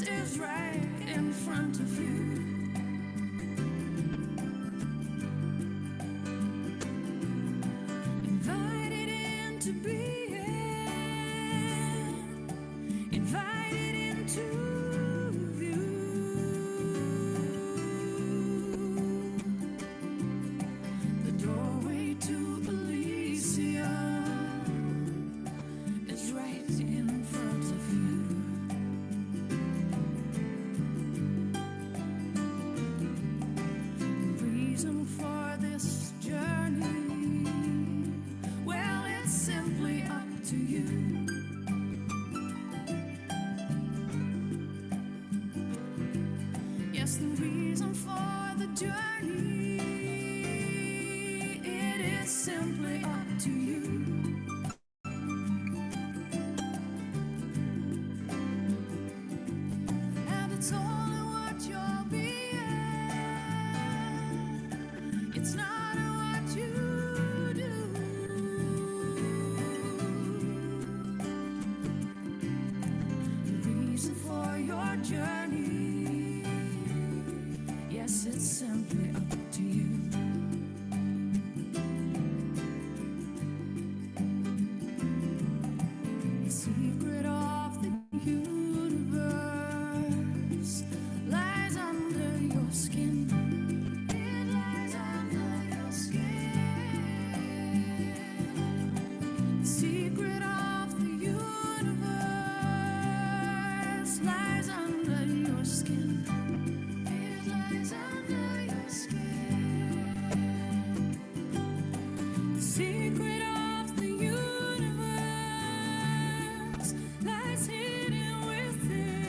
is right in front of you. Invited into being, invited into view. The doorway to Elysium is right in front of you. The reason for this journey, well, it's simply up to you. Yes, the reason for the journey, it is simply up to you. And it's only what you're being. It's not what you do. The reason for your journey, yes, it's simply up to you. The secret of the universe lies under your skin. It lies under your skin. The secret of the universe lies under your skin. It lies under your skin. The secret of the universe lies hidden within.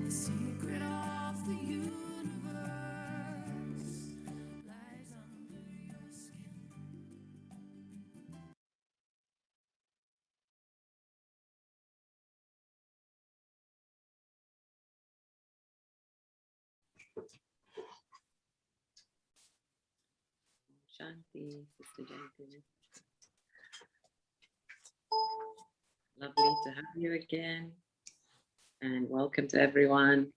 The secret of the universe lies under your skin. Shanti, Sister Jayanti. Lovely to have you again. And welcome to everyone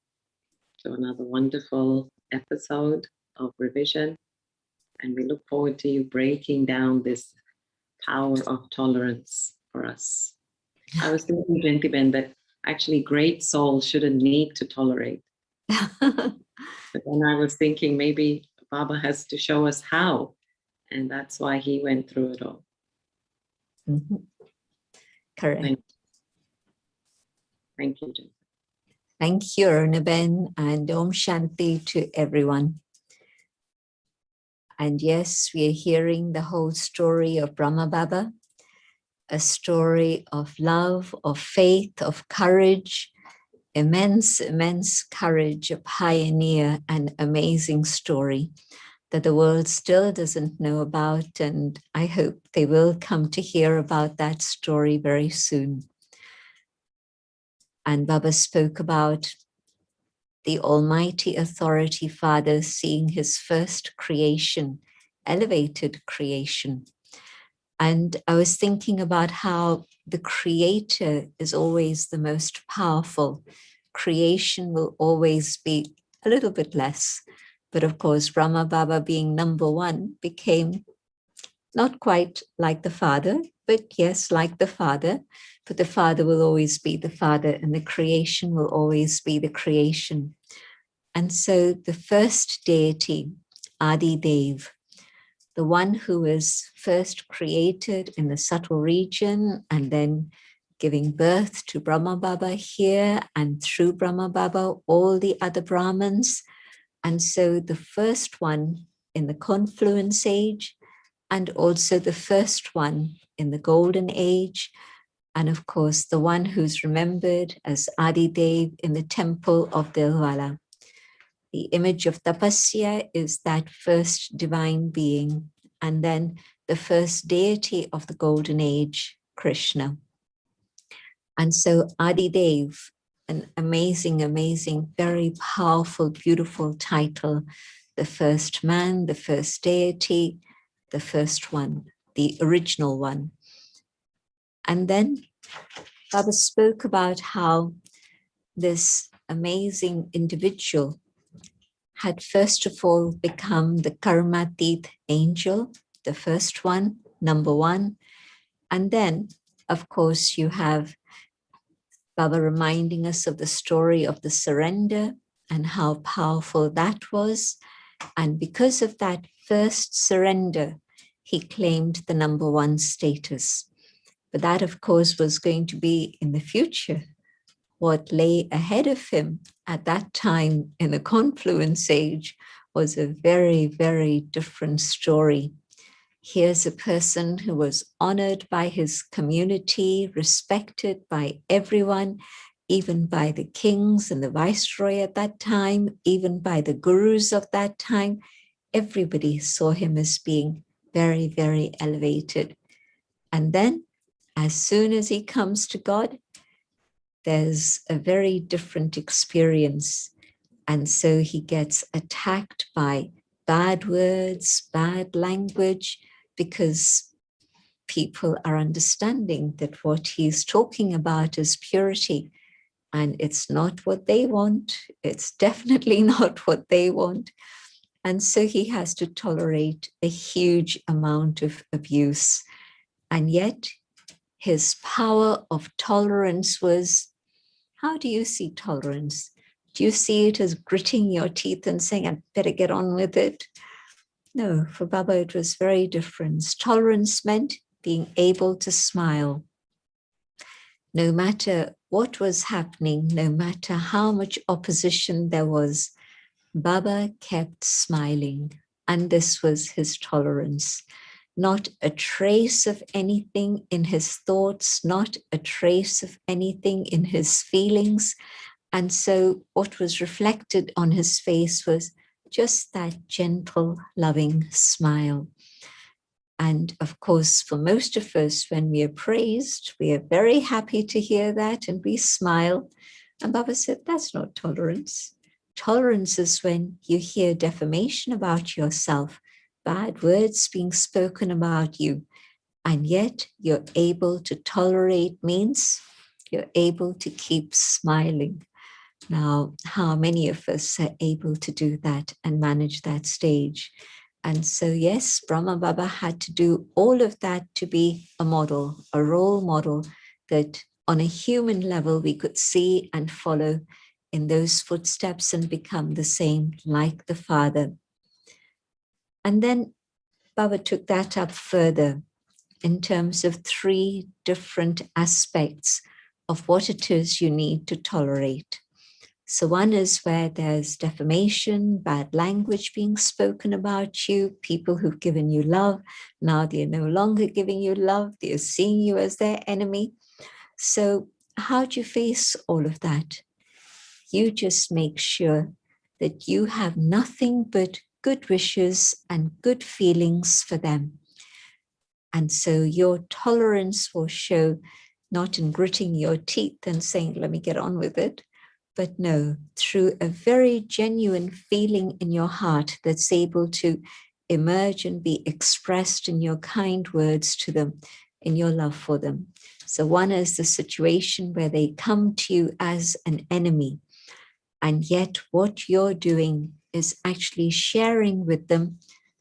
to another wonderful episode of Revision. And we look forward to you breaking down this power of tolerance for us. I was thinking, Jayanti, that actually great souls shouldn't need to tolerate. But then I was thinking maybe Baba has to show us how. And that's why he went through it all. Mm-hmm. Correct. Thank you, Jayanti. Thank you, Arnaben, and Om Shanti to everyone. And yes, we are hearing the whole story of Brahma Baba, a story of love, of faith, of courage, immense, immense courage, a pioneer, an amazing story that the world still doesn't know about. And I hope they will come to hear about that story very soon. And Baba spoke about the Almighty Authority Father seeing his first creation, elevated creation. And I was thinking about how the Creator is always the most powerful. Creation will always be a little bit less. But of course, Brahma Baba being number one became not quite like the Father, but yes, like the Father. But the Father will always be the Father, and the creation will always be the creation. And so the first deity, Adi Dev, the one who was first created in the subtle region and then giving birth to Brahma Baba here, and through Brahma Baba, all the other Brahmins. And so the first one in the confluence age, and also the first one in the golden age, and of course the one who's remembered as Adi Dev in the temple of Dilwala. The image of Tapasya is that first divine being, and then the first deity of the golden age, Krishna. And so Adi Dev, an amazing, amazing, very powerful, beautiful title, the first man, the first deity, the first one, the original one. And then Baba spoke about how this amazing individual had first of all become the Karmatit angel, the first one, number one. And then, of course, you have Baba reminding us of the story of the surrender and how powerful that was. And because of that first surrender, he claimed the number one status. But that, of course, was going to be in the future. What lay ahead of him at that time in the confluence age was a very, very different story. Here's a person who was honored by his community, respected by everyone, even by the kings and the viceroy at that time, even by the gurus of that time. Everybody saw him as being very, very elevated. And then, as soon as he comes to God, there's a very different experience. And so he gets attacked by bad words, bad language, because people are understanding that what he's talking about is purity. And it's not what they want. It's definitely not what they want. And so he has to tolerate a huge amount of abuse. And yet his power of tolerance was, how do you see tolerance? Do you see it as gritting your teeth and saying, I better get on with it? No, for Baba, it was very different. Tolerance meant being able to smile. No matter what was happening, no matter how much opposition there was, Baba kept smiling. And this was his tolerance. Not a trace of anything in his thoughts, not a trace of anything in his feelings. And so what was reflected on his face was just that gentle, loving smile. And of course, for most of us, when we are praised, we are very happy to hear that and we smile. And Baba said, that's not tolerance. Tolerance is when you hear defamation about yourself, bad words being spoken about you, and yet you're able to tolerate means you're able to keep smiling. Now, how many of us are able to do that and manage that stage? And so, yes, Brahma Baba had to do all of that to be a model, a role model that on a human level we could see and follow in those footsteps and become the same like the Father. And then Baba took that up further in terms of three different aspects of what it is you need to tolerate. So one is where there's defamation, bad language being spoken about you, people who've given you love, now they're no longer giving you love, they're seeing you as their enemy. So how do you face all of that? You just make sure that you have nothing but good wishes and good feelings for them. And so your tolerance will show not in gritting your teeth and saying, let me get on with it, but no, through a very genuine feeling in your heart that's able to emerge and be expressed in your kind words to them, in your love for them. So one is the situation where they come to you as an enemy, and yet what you're doing is actually sharing with them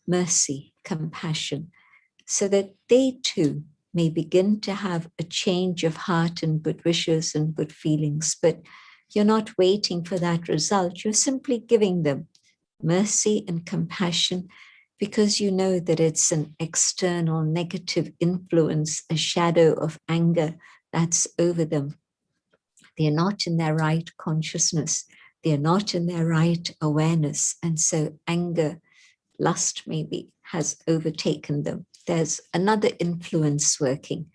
mercy, compassion, so that they too may begin to have a change of heart and good wishes and good feelings. But you're not waiting for that result. You're simply giving them mercy and compassion because you know that it's an external negative influence, a shadow of anger that's over them. They're not in their right consciousness. They're not in their right awareness. And so anger, lust maybe, has overtaken them. There's another influence working.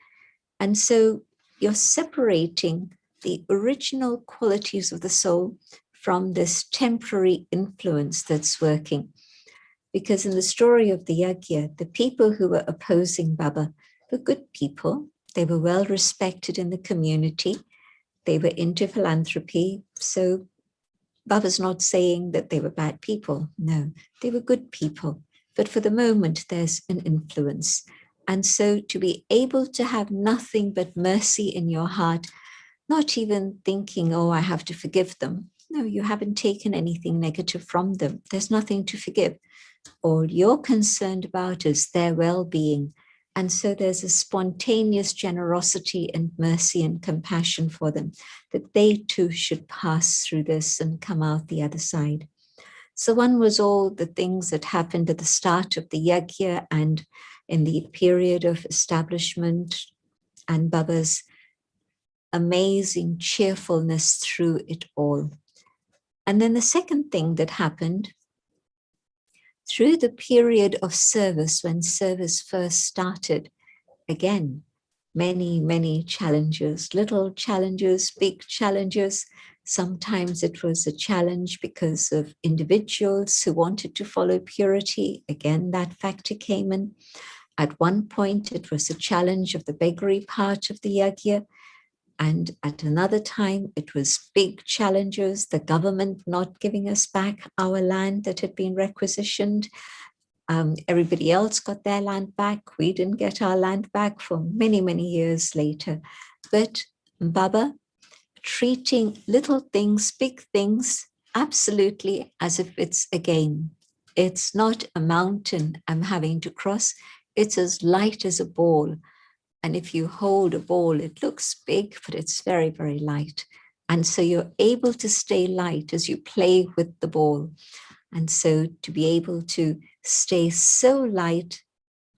And so you're separating the original qualities of the soul from this temporary influence that's working. Because in the story of the Yajna, the people who were opposing Baba were good people. They were well respected in the community. They were into philanthropy. So Baba's not saying that they were bad people. No, they were good people. But for the moment, there's an influence. And so to be able to have nothing but mercy in your heart, not even thinking, oh, I have to forgive them. No, you haven't taken anything negative from them. There's nothing to forgive. All you're concerned about is their well-being. And so there's a spontaneous generosity and mercy and compassion for them, that they too should pass through this and come out the other side. So one was all the things that happened at the start of the yajna and in the period of establishment, and Baba's amazing cheerfulness through it all. And then the second thing that happened through the period of service, when service first started, again, many, many challenges, little challenges, big challenges. Sometimes it was a challenge because of individuals who wanted to follow purity. Again, that factor came in. At one point, it was a challenge of the beggary part of the yajna. And at another time, it was big challenges, the government not giving us back our land that had been requisitioned. Everybody else got their land back. We didn't get our land back for many, many years later. But Baba treating little things, big things, absolutely as if it's a game. It's not a mountain I'm having to cross. It's as light as a ball. And if you hold a ball, it looks big, but it's very, very light. And so you're able to stay light as you play with the ball. And so to be able to stay so light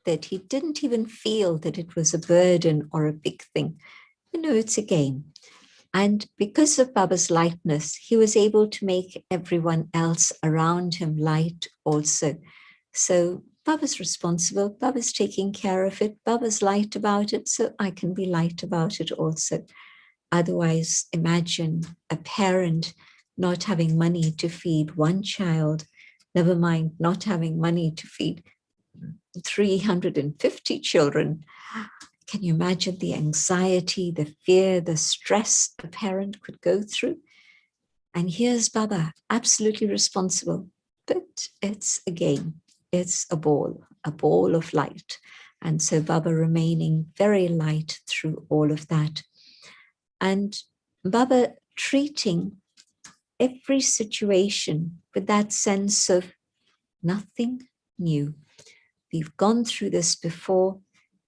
that he didn't even feel that it was a burden or a big thing. You know, it's a game. And because of Baba's lightness, he was able to make everyone else around him light also. So Baba's responsible, Baba's taking care of it, Baba's light about it, so I can be light about it also. Otherwise, imagine a parent not having money to feed one child, never mind not having money to feed 350 children. Can you imagine the anxiety, the fear, the stress a parent could go through? And here's Baba, absolutely responsible, but it's a game. It's a ball of light. And so Baba remaining very light through all of that. And Baba treating every situation with that sense of nothing new. We've gone through this before.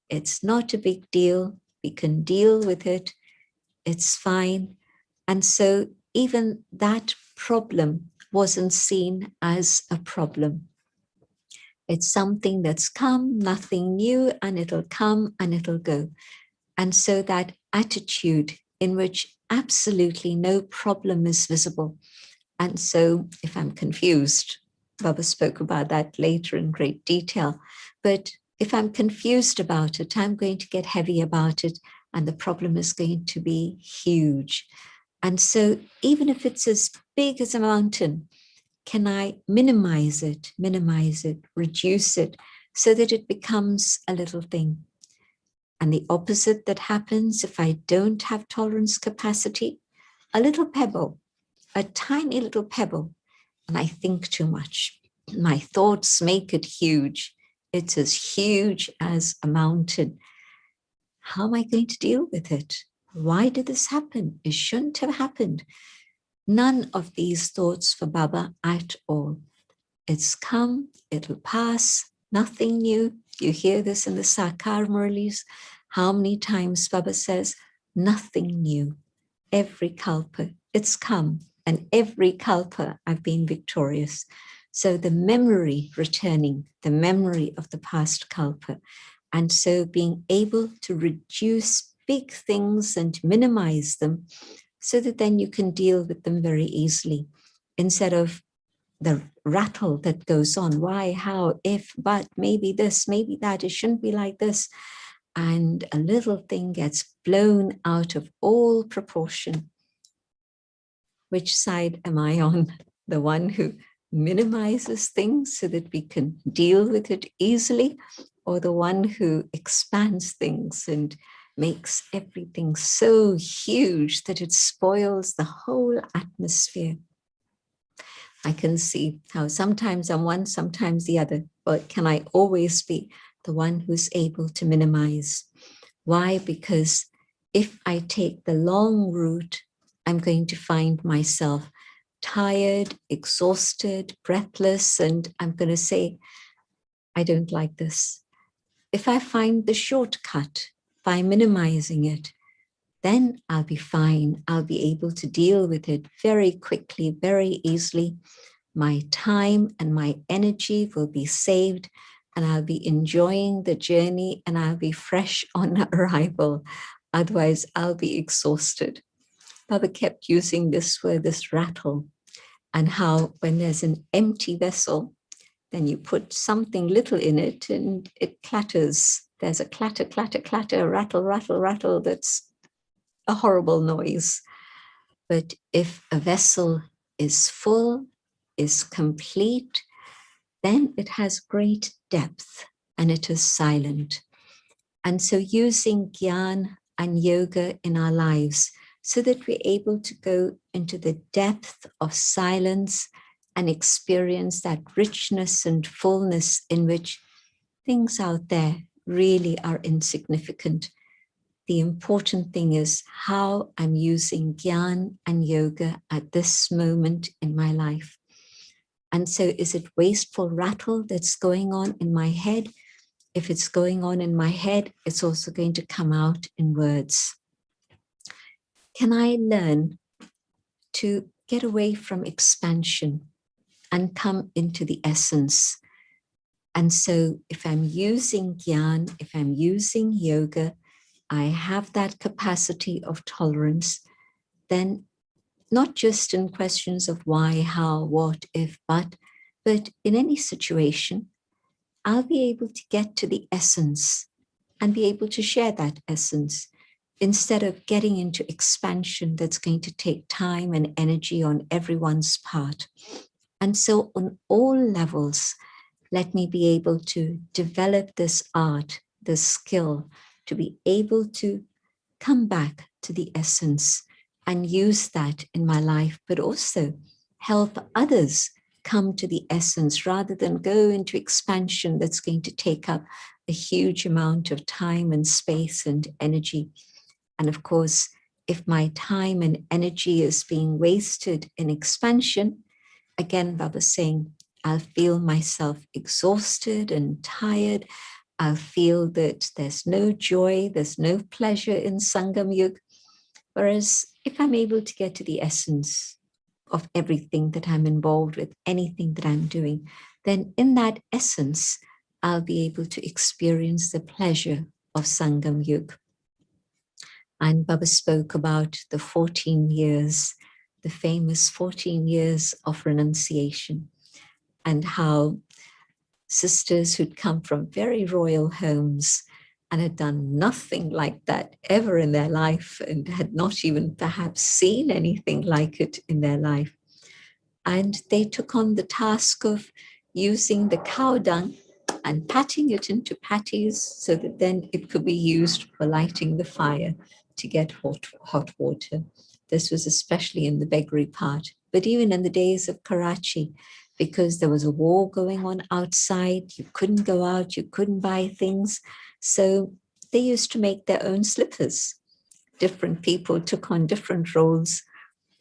It's not a big deal. We can deal with it. It's fine. And so even that problem wasn't seen as a problem. It's something that's come, nothing new, and it'll come and it'll go. And so that attitude in which absolutely no problem is visible. And so if I'm confused, Baba spoke about that later in great detail, but if I'm confused about it, I'm going to get heavy about it, and the problem is going to be huge. And so even if it's as big as a mountain, can I minimize it, reduce it, so that it becomes a little thing? And the opposite that happens if I don't have tolerance capacity, a little pebble, a tiny little pebble, and I think too much. My thoughts make it huge. It's as huge as a mountain. How am I going to deal with it? Why did this happen? It shouldn't have happened. None of these thoughts for Baba at all. It's come, it'll pass, nothing new. You hear this in the Sakar Murlis. How many times Baba says, nothing new. Every kalpa, it's come, and every kalpa I've been victorious. So the memory returning, the memory of the past kalpa. And so being able to reduce big things and minimize them, so that then you can deal with them very easily, instead of the rattle that goes on. Why, how, if, but, maybe this, maybe that, it shouldn't be like this. And a little thing gets blown out of all proportion. Which side am I on? The one who minimizes things so that we can deal with it easily, or the one who expands things and makes everything so huge that it spoils the whole atmosphere? I can see how sometimes I'm one, sometimes the other, but can I always be the one who's able to minimize. Why? Because if I take the long route, I'm going to find myself tired, exhausted, breathless, and I'm going to say, I don't like this. If I find the shortcut by minimizing it, then I'll be fine. I'll be able to deal with it very quickly, very easily. My time and my energy will be saved, and I'll be enjoying the journey, and I'll be fresh on arrival. Otherwise, I'll be exhausted. Baba kept using this word, this rattle, and how when there's an empty vessel, then you put something little in it and it clatters. There's a clatter, clatter, clatter, rattle, rattle, rattle. That's a horrible noise. But if a vessel is full, is complete, then it has great depth and it is silent. And so using Gyan and yoga in our lives so that we're able to go into the depth of silence and experience that richness and fullness in which things out there really are insignificant. The important thing is how I'm using Gyan and yoga at this moment in my life. And so is it wasteful rattle that's going on in my head? If it's going on in my head, it's also going to come out in words. Can I learn to get away from expansion and come into the essence? And so if I'm using Gyan, if I'm using yoga, I have that capacity of tolerance, then not just in questions of why, how, what, if, but in any situation, I'll be able to get to the essence and be able to share that essence instead of getting into expansion that's going to take time and energy on everyone's part. And so on all levels, let me be able to develop this art, this skill, to be able to come back to the essence and use that in my life, but also help others come to the essence rather than go into expansion that's going to take up a huge amount of time and space and energy. And of course, if my time and energy is being wasted in expansion, again, Baba's saying, I'll feel myself exhausted and tired. I'll feel that there's no joy, there's no pleasure in Sangam Yuga. Whereas if I'm able to get to the essence of everything that I'm involved with, anything that I'm doing, then in that essence, I'll be able to experience the pleasure of Sangam Yuga. And Baba spoke about the 14 years, the famous 14 years of renunciation, and how sisters who'd come from very royal homes and had done nothing like that ever in their life and had not even perhaps seen anything like it in their life. And they took on the task of using the cow dung and patting it into patties so that then it could be used for lighting the fire to get hot water. This was especially in the Begri part, but even in the days of Karachi, because there was a war going on outside, you couldn't go out, you couldn't buy things. So they used to make their own slippers. Different people took on different roles,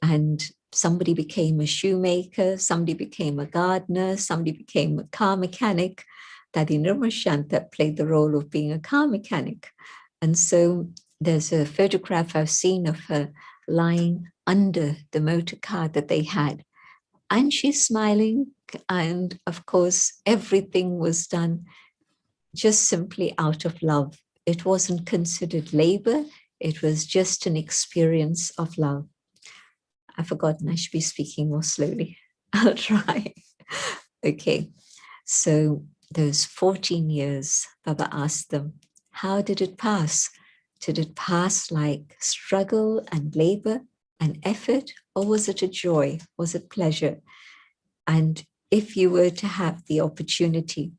and somebody became a shoemaker, somebody became a gardener, somebody became a car mechanic. Dadi Nirmashanta played the role of being a car mechanic. And so there's a photograph I've seen of her lying under the motor car that they had. And she's smiling. And of course, everything was done just simply out of love. It wasn't considered labor. It was just an experience of love. I've forgotten, I should be speaking more slowly. I'll try. Okay, so those 14 years, Baba asked them, how did it pass? Did it pass like struggle and labor and effort, or was it a joy? Was it pleasure? And if you were to have the opportunity,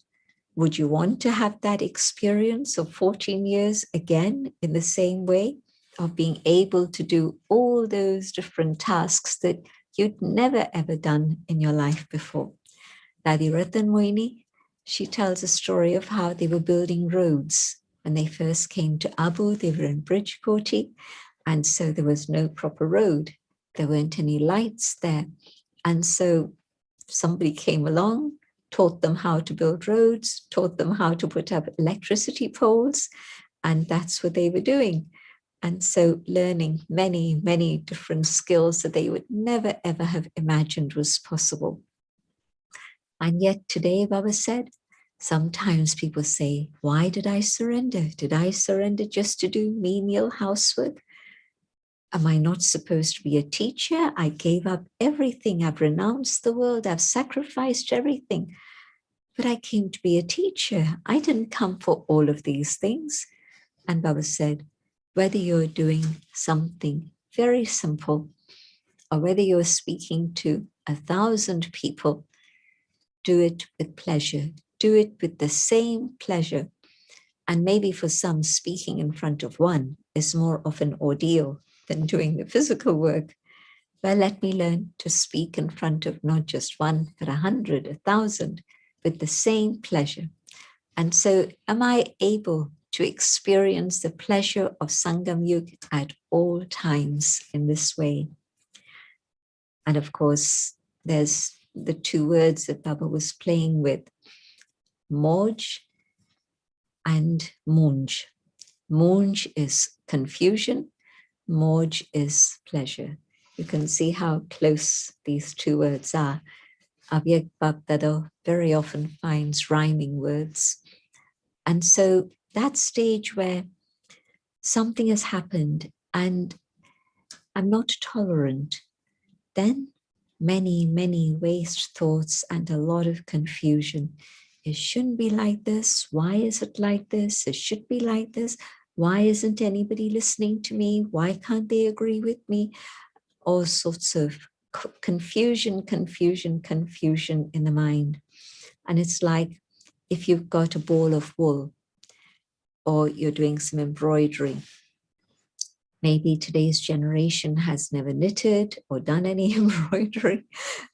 would you want to have that experience of 14 years again in the same way, of being able to do all those different tasks that you'd never ever done in your life before? Dadi Ratan Moini, she tells a story of how they were building roads. When they first came to Abu, they were in Bridgekoti, and so there was no proper road. There weren't any lights there. And so somebody came along, taught them how to build roads, taught them how to put up electricity poles, and that's what they were doing. And so learning many, many different skills that they would never, ever have imagined was possible. And yet today, Baba said, sometimes people say, why did I surrender? Did I surrender just to do menial housework? Am I not supposed to be a teacher? I gave up everything. I've renounced the world. I've sacrificed everything. But I came to be a teacher. I didn't come for all of these things. And Baba said, whether you're doing something very simple or whether you're speaking to 1,000 people, do it with pleasure. Do it with the same pleasure. And maybe for some, speaking in front of one is more of an ordeal than doing the physical work. Well, let me learn to speak in front of not just one, but 100, 1,000, with the same pleasure. And so am I able to experience the pleasure of Sangam Yuga at all times in this way? And of course, there's the two words that Baba was playing with, Moj and Munj. Munj is confusion, Moj is pleasure. You can see how close these two words are. Avyakt Baba very often finds rhyming words. And so that stage where something has happened and I'm not tolerant, then many, many waste thoughts and a lot of confusion. It shouldn't be like this. Why is it like this? It should be like this. Why isn't anybody listening to me? Why can't they agree with me? All sorts of confusion, confusion, confusion in the mind. And it's like if you've got a ball of wool or you're doing some embroidery. Maybe today's generation has never knitted or done any embroidery,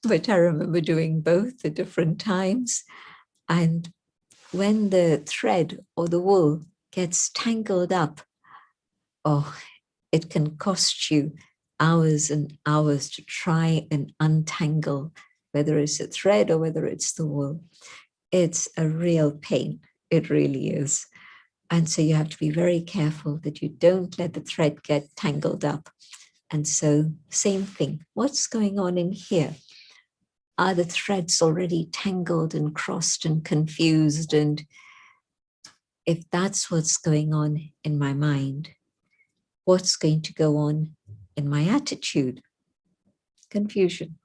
but I remember doing both at different times. And when the thread or the wool gets tangled up, oh, it can cost you hours and hours to try and untangle, whether it's a thread or whether it's the wool. It's a real pain. It really is. And so you have to be very careful that you don't let the thread get tangled up. And so same thing. What's going on in here? Are the threads already tangled and crossed and confused? And if that's what's going on in my mind, what's going to go on in my attitude? Confusion.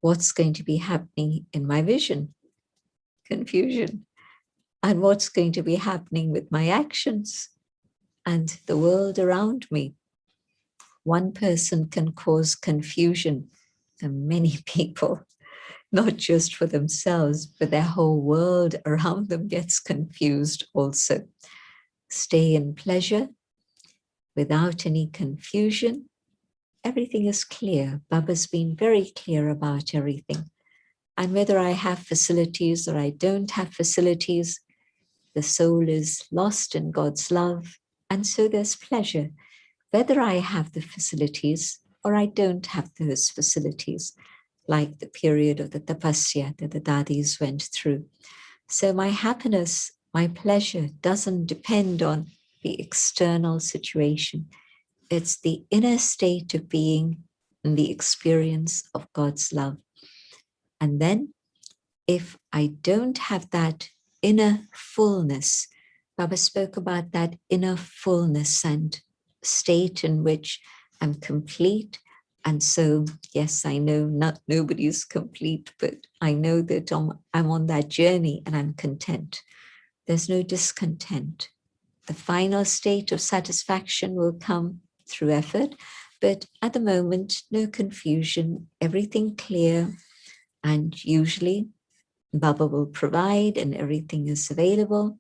What's going to be happening in my vision? Confusion. And what's going to be happening with my actions and the world around me? One person can cause confusion for many people, not just for themselves, but their whole world around them gets confused also. Stay in pleasure without any confusion. Everything is clear. Baba's been very clear about everything. And whether I have facilities or I don't have facilities, the soul is lost in God's love. And so there's pleasure, whether I have the facilities or I don't have those facilities, like the period of the tapasya that the dadis went through. So my happiness, my pleasure doesn't depend on the external situation. It's the inner state of being and the experience of God's love. And then if I don't have that inner fullness, Baba spoke about that inner fullness and state in which I'm complete. And so, yes, I know nobody's complete, but I know that I'm on that journey and I'm content. There's no discontent. The final state of satisfaction will come through effort, but at the moment, no confusion, everything clear, and usually Baba will provide and everything is available.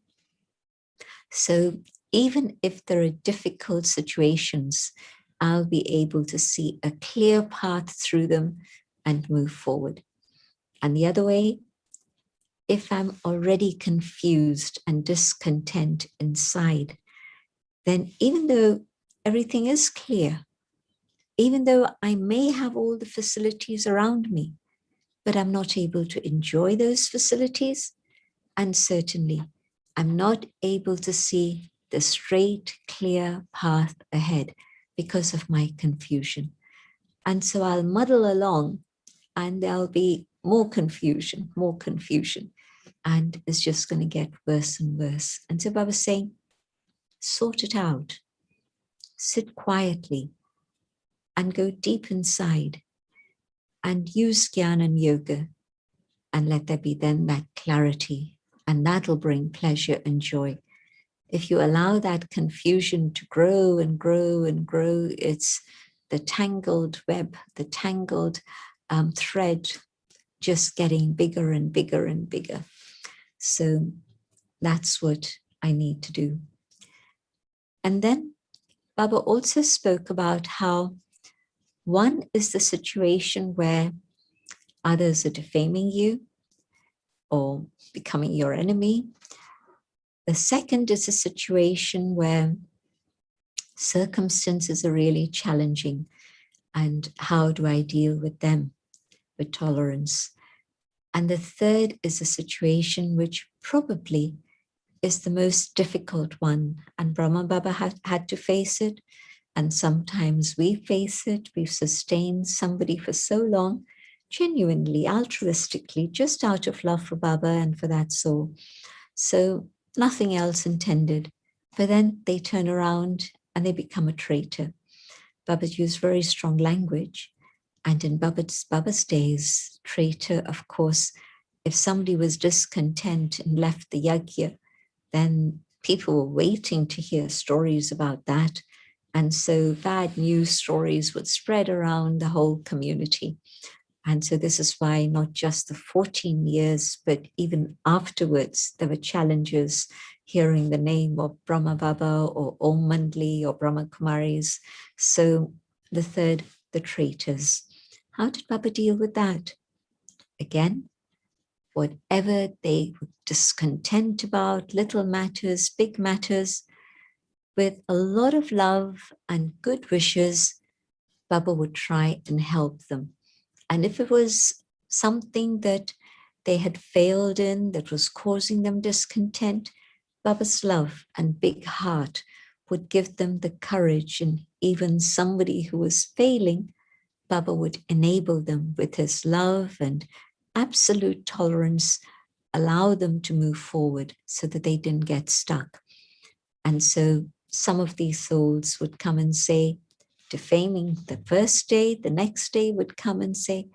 So even if there are difficult situations, I'll be able to see a clear path through them and move forward. And the other way, if I'm already confused and discontent inside, then even though everything is clear, even though I may have all the facilities around me, but I'm not able to enjoy those facilities, and certainly I'm not able to see the straight, clear path ahead because of my confusion. And so I'll muddle along and there'll be more confusion, and it's just going to get worse and worse. And so Baba's saying, sort it out, sit quietly and go deep inside and use Jnana and yoga, and let there be then that clarity, and that'll bring pleasure and joy. If you allow that confusion to grow and grow and grow, it's the tangled web, the tangled thread just getting bigger and bigger and bigger. So that's what I need to do. And then Baba also spoke about how one is the situation where others are defaming you or becoming your enemy. The second is a situation where circumstances are really challenging, and how do I deal with them with tolerance? And the third is a situation which probably is the most difficult one, and Brahma Baba had to face it, and sometimes we face it. We've sustained somebody for so long, genuinely, altruistically, just out of love for Baba and for that soul. So nothing else intended. But then they turn around and they become a traitor. Baba's used very strong language. And in Baba's days, traitor, of course, if somebody was discontent and left the yajna, then people were waiting to hear stories about that. And so bad news stories would spread around the whole community. And so this is why not just the 14 years, but even afterwards, there were challenges hearing the name of Brahma Baba or Om Mandli or Brahma Kumaris. So the third, the traitors. How did Baba deal with that? Again, whatever they were discontent about, little matters, big matters, with a lot of love and good wishes, Baba would try and help them. And if it was something that they had failed in, that was causing them discontent, Baba's love and big heart would give them the courage, and even somebody who was failing, Baba would enable them with his love and absolute tolerance, allow them to move forward so that they didn't get stuck. And so some of these souls would come and say, defaming the first day, the next day would come and say,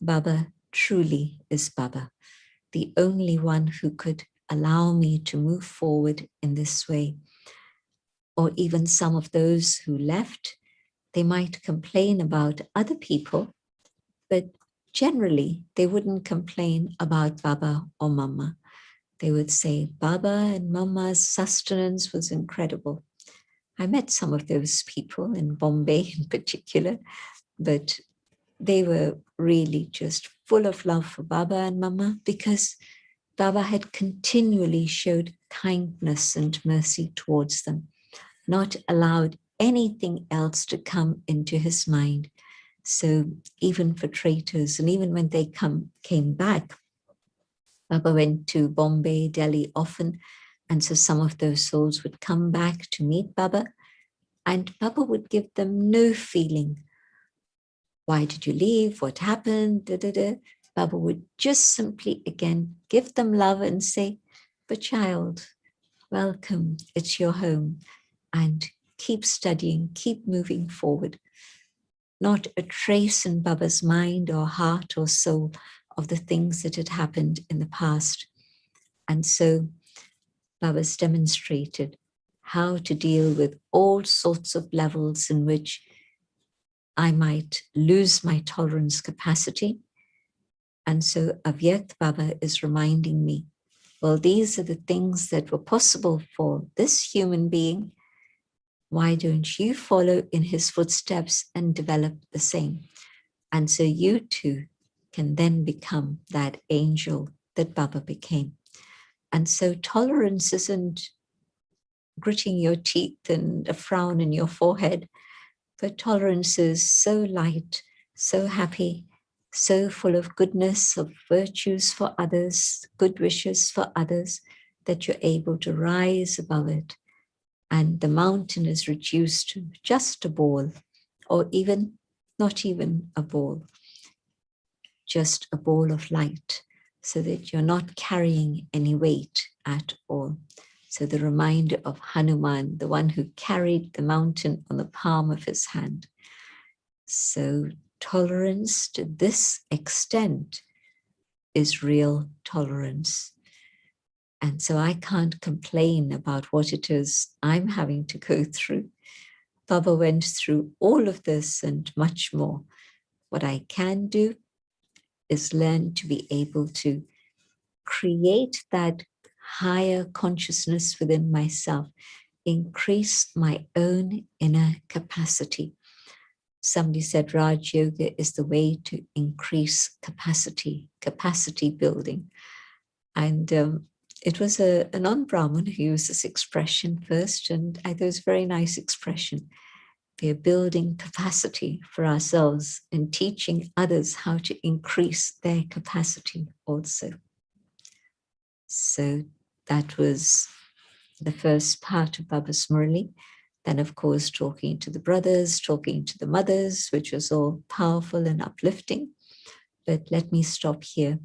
Baba truly is Baba, the only one who could allow me to move forward in this way. Or even some of those who left, they might complain about other people, but generally they wouldn't complain about Baba or Mama. They would say, Baba and Mama's sustenance was incredible. I met some of those people in Bombay in particular, but they were really just full of love for Baba and Mama, because Baba had continually showed kindness and mercy towards them, not allowed anything else to come into his mind. So even for traitors, and even when they came back, Baba went to Bombay, Delhi often, and so some of those souls would come back to meet Baba, and Baba would give them no feeling. Why did you leave? What happened? Da, da, da. Baba would just simply, again, give them love and say, but child, welcome, it's your home, and keep studying, keep moving forward. Not a trace in Baba's mind or heart or soul of the things that had happened in the past. And so Baba's demonstrated how to deal with all sorts of levels in which I might lose my tolerance capacity. And so Avyakt Baba is reminding me, well, these are the things that were possible for this human being. Why don't you follow in his footsteps and develop the same? And so you too can then become that angel, that Baba became. And so tolerance isn't gritting your teeth and a frown in your forehead, but tolerance is so light, so happy, so full of goodness, of virtues for others, good wishes for others, that you're able to rise above it. And the mountain is reduced to just a ball, or even not even a ball, just a ball of light, so that you're not carrying any weight at all. So the reminder of Hanuman, the one who carried the mountain on the palm of his hand. So tolerance to this extent is real tolerance. And so I can't complain about what it is I'm having to go through. Baba went through all of this and much more. What I can do is learn to be able to create that higher consciousness within myself, increase my own inner capacity. Somebody said Raj Yoga is the way to increase capacity building. And it was a non-Brahmin who used this expression first, and I thought it was a very nice expression. We are building capacity for ourselves and teaching others how to increase their capacity also. So that was the first part of Baba's Murli. Then, of course, talking to the brothers, talking to the mothers, which was all powerful and uplifting. But let me stop here,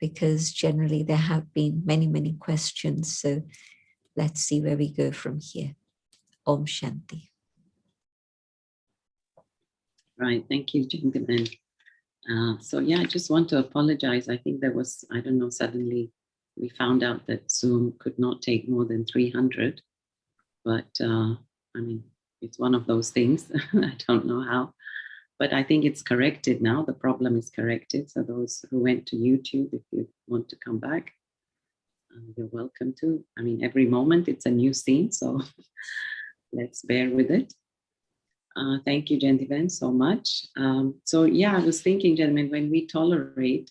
because generally there have been many, many questions. So let's see where we go from here. Om Shanti. Right, thank you, gentlemen. So yeah, I just want to apologize. I think there was, I don't know, suddenly we found out that Zoom could not take more than 300. But I mean, it's one of those things. I don't know how. But I think it's corrected now. The problem is corrected. So those who went to YouTube, if you want to come back, you're welcome to. I mean, every moment it's a new scene. So let's bear with it. Thank you, gentlemen, so much. So yeah, I was thinking, gentlemen, when we tolerate,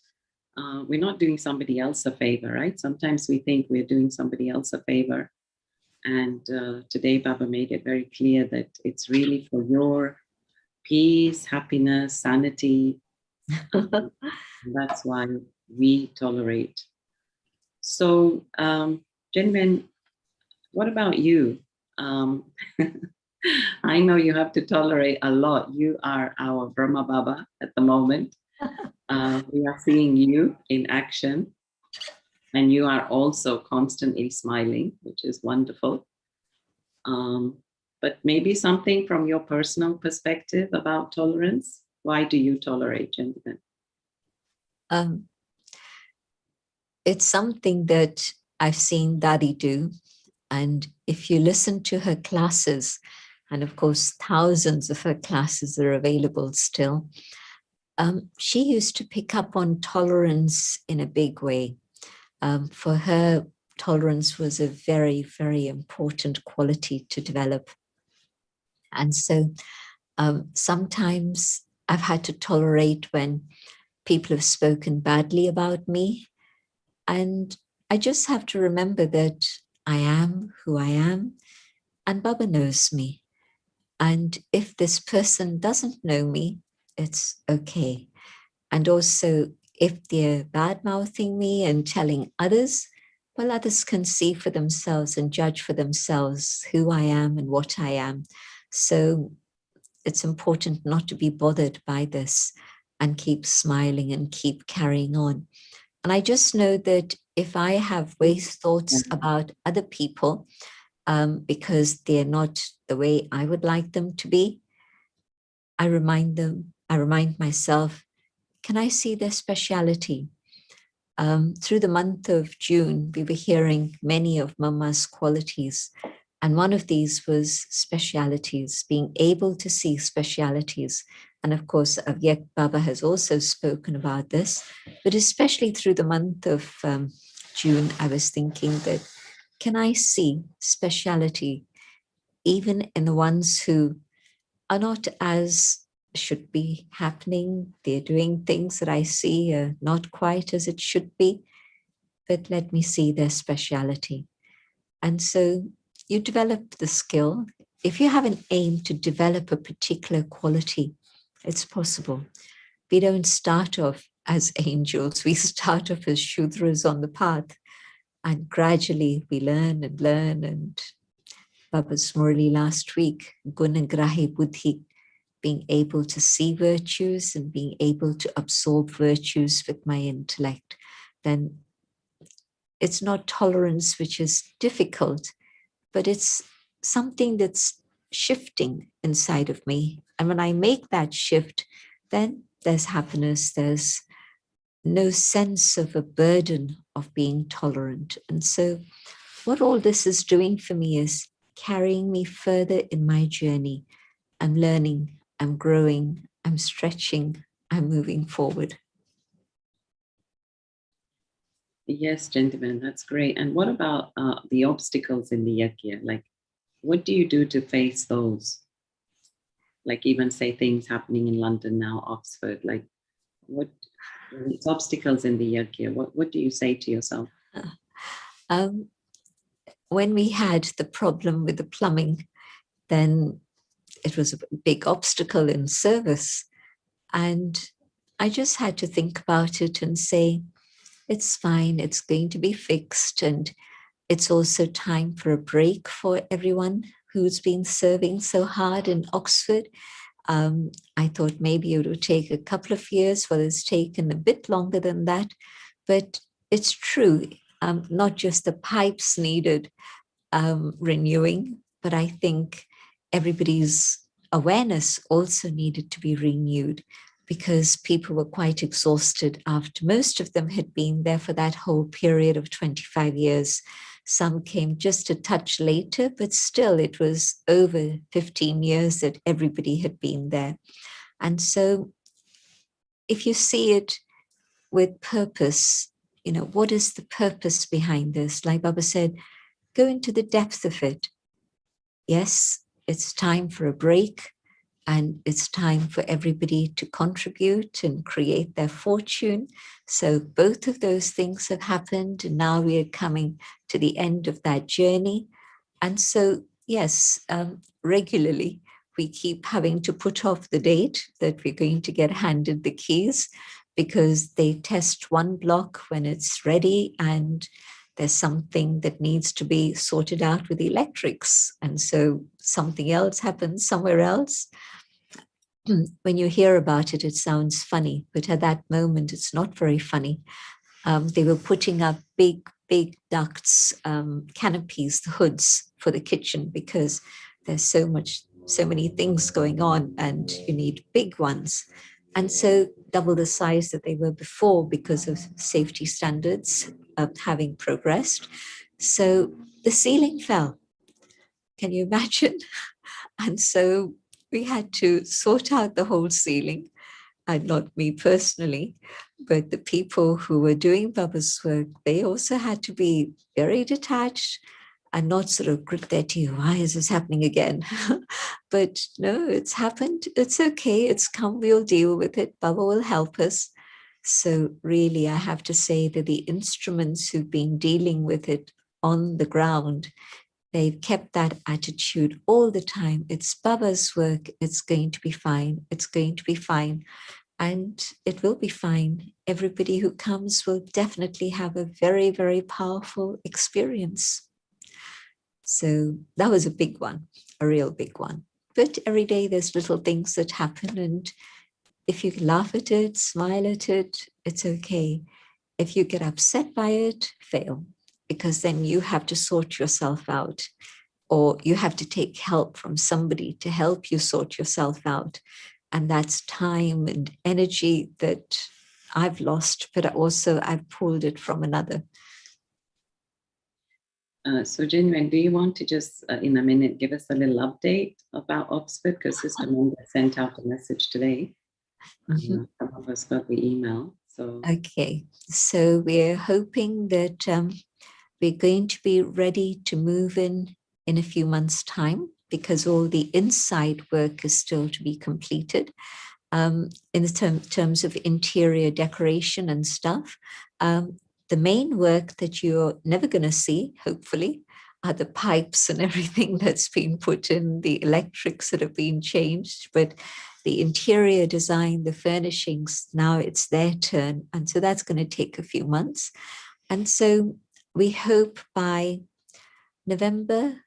we're not doing somebody else a favor, right? Sometimes we think we're doing somebody else a favor. And today, Baba made it very clear that it's really for your peace, happiness, sanity. That's why we tolerate. So, gentlemen, what about you? I know you have to tolerate a lot. You are our Brahma Baba at the moment. We are seeing you in action. And you are also constantly smiling, which is wonderful. But maybe something from your personal perspective about tolerance. Why do you tolerate, gentlemen? It's something that I've seen Dadi do. And if you listen to her classes, and of course, thousands of her classes are available still, she used to pick up on tolerance in a big way. For her, tolerance was a very, very important quality to develop. And so sometimes I've had to tolerate when people have spoken badly about me. And I just have to remember that I am who I am, and Baba knows me. And if this person doesn't know me, it's okay. And also, if they're bad-mouthing me and telling others, well, others can see for themselves and judge for themselves who I am and what I am. So it's important not to be bothered by this and keep smiling and keep carrying on. And I just know that if I have waste thoughts about other people because they're not the way I would like them to be, I remind myself, can I see their speciality? Through the month of June, we were hearing many of Mama's qualities. And one of these was specialities, being able to see specialities. And of course, Avyakt Baba has also spoken about this, but especially through the month of June, I was thinking that, can I see speciality even in the ones who are not as should be happening? They're doing things that I see are not quite as it should be. but let me see their speciality. And so you develop the skill. If you have an aim to develop a particular quality, it's possible. We don't start off as angels, we start off as Shudras on the path. And gradually we learn and learn. And Baba's Murli last week, Gunagrahi Buddhi, being able to see virtues and being able to absorb virtues with my intellect, then it's not tolerance which is difficult, but it's something that's shifting inside of me. And when I make that shift, then there's happiness, there's no sense of a burden of being tolerant. And so what all this is doing for me is carrying me further in my journey. I'm learning, I'm growing, I'm stretching, I'm moving forward. Yes, gentlemen, that's great. And what about the obstacles in the yajna? Like, what do you do to face those? Like, even say things happening in London now, Oxford. Like, what it's obstacles in the yajna? What do you say to yourself? When we had the problem with the plumbing, then it was a big obstacle in service, and I just had to think about it and say, it's fine, it's going to be fixed. And it's also time for a break for everyone who's been serving so hard in Oxford. I thought maybe it would take a couple of years. Well, it's taken a bit longer than that, but it's true. Not just the pipes needed renewing, but I think everybody's awareness also needed to be renewed, because people were quite exhausted after most of them had been there for that whole period of 25 years. Some came just a touch later, but still it was over 15 years that everybody had been there. And so if you see it with purpose, you know, what is the purpose behind this? Like Baba said, go into the depth of it. Yes, it's time for a break, and it's time for everybody to contribute and create their fortune. So both of those things have happened, and now we are coming to the end of that journey. And so, yes, regularly we keep having to put off the date that we're going to get handed the keys, because they test one block when it's ready, and there's something that needs to be sorted out with the electrics. And so something else happens somewhere else. When you hear about it, it sounds funny, but at that moment, it's not very funny. They were putting up big ducts, canopies, the hoods for the kitchen, because there's so many things going on, and you need big ones. And so double the size that they were before, because of safety standards having progressed. So the ceiling fell. Can you imagine? And so we had to sort out the whole ceiling, and not me personally, but the people who were doing Baba's work, they also had to be very detached and not sort of grit their teeth. Why is this happening again? But no, it's happened. It's okay. It's come. We'll deal with it. Baba will help us. So really, I have to say that the instruments who've been dealing with it on the ground, they've kept that attitude all the time. It's Baba's work. It's going to be fine. It's going to be fine. And it will be fine. Everybody who comes will definitely have a very, very powerful experience. So that was a big one, a real big one. But every day there's little things that happen. And if you laugh at it, smile at it, it's okay. If you get upset by it, fail, because then you have to sort yourself out, or you have to take help from somebody to help you sort yourself out. And that's time and energy that I've lost, but also I've pulled it from another. So Genuine, do you want to just in a minute give us a little update about Oxford? Because Sister Monda sent out a message today. Some of us got the email. So Okay, so we're hoping that we're going to be ready to move in a few months' time, because all the inside work is still to be completed. In terms of interior decoration and stuff, the main work that you're never going to see, hopefully, are the pipes and everything that's been put in, the electrics that have been changed, but the interior design, the furnishings, now it's their turn. And so that's going to take a few months. And so we hope by November,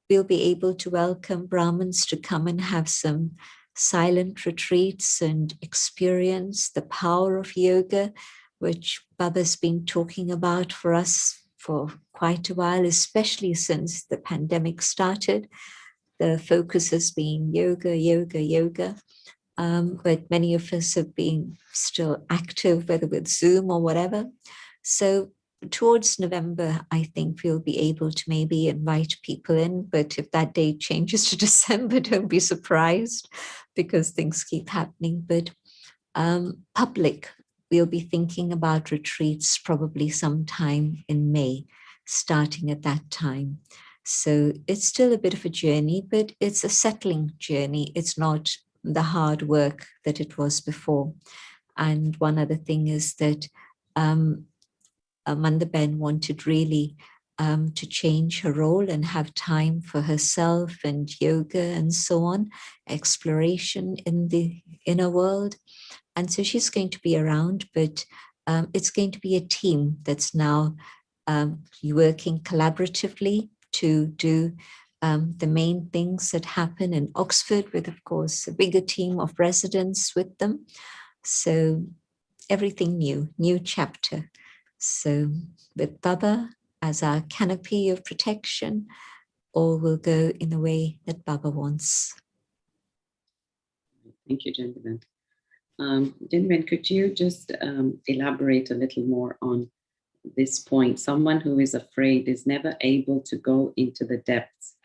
we'll be able to welcome Brahmins to come and have some silent retreats and experience the power of yoga, which Baba's been talking about for us for quite a while, especially since the pandemic started. The focus has been yoga, yoga, yoga. But many of us have been still active, whether with Zoom or whatever. So towards November, I think we'll be able to maybe invite people in. But if that date changes to December, don't be surprised, because things keep happening. But public, we'll be thinking about retreats probably sometime in May, starting at that time. So it's still a bit of a journey, but it's a settling journey. It's not the hard work that it was before. And one other thing is that Amanda Ben wanted really to change her role and have time for herself and yoga and so on, exploration in the inner world. And so she's going to be around, but it's going to be a team that's now working collaboratively to do the main things that happen in Oxford, with, of course, a bigger team of residents with them. So everything new chapter. So with Baba as our canopy of protection, all will go in the way that Baba wants. Thank you, gentlemen. Gentlemen, could you just elaborate a little more on this point? Someone who is afraid is never able to go into the depths.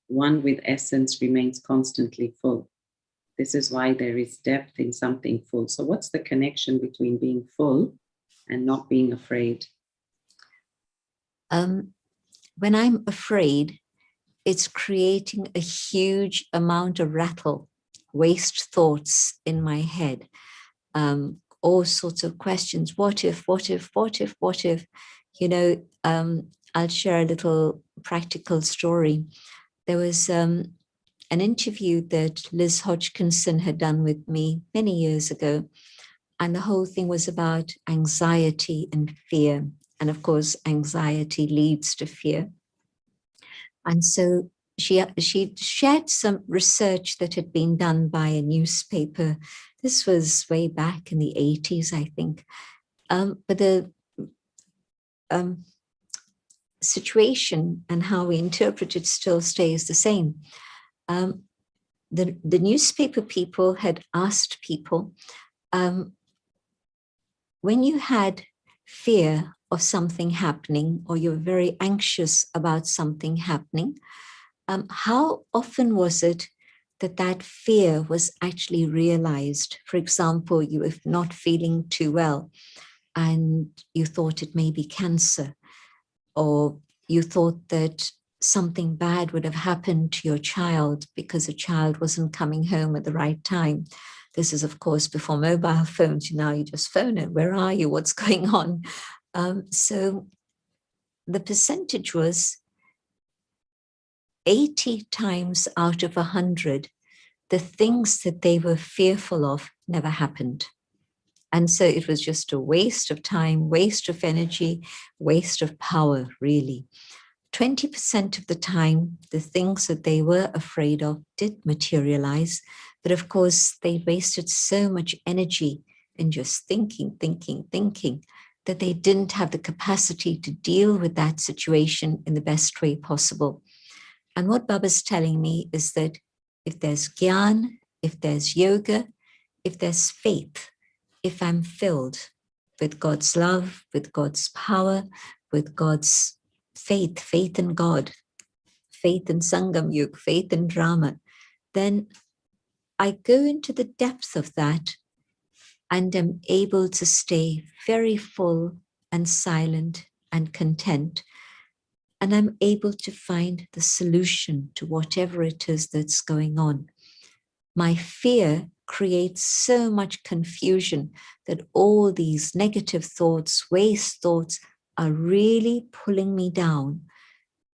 One with essence remains constantly full. This is why there is depth in something full. So what's the connection between being full and not being afraid? When I'm afraid, it's creating a huge amount of rattle, waste thoughts in my head, all sorts of questions. What if, what if, what if, what if? You know, I'll share a little practical story. There was an interview that Liz Hodgkinson had done with me many years ago. And the whole thing was about anxiety and fear. And of course, anxiety leads to fear. And so she shared some research that had been done by a newspaper. This was way back in the 80s, I think. But the situation and how we interpret it still stays the same. The newspaper people had asked people, when you had fear of something happening, or you're very anxious about something happening, how often was it that that fear was actually realized? For example, you were not feeling too well and you thought it may be cancer, or you thought that something bad would have happened to your child because the child wasn't coming home at the right time. This is, of course, before mobile phones. Now you just phone it. Where are you? What's going on? So the percentage was 80 times out of 100, the things that they were fearful of never happened. And so it was just a waste of time, waste of energy, waste of power, really. 20% of the time, the things that they were afraid of did materialize. But of course, they wasted so much energy in just thinking, that they didn't have the capacity to deal with that situation in the best way possible. And what Baba's telling me is that if there's gyan, if there's yoga, if there's faith, if I'm filled with God's love, with God's power, with God's faith in God, faith in Sangam Yuga, faith in drama, then I go into the depth of that and am able to stay very full and silent and content. And I'm able to find the solution to whatever it is that's going on. My fear create so much confusion that all these negative thoughts, waste thoughts, are really pulling me down.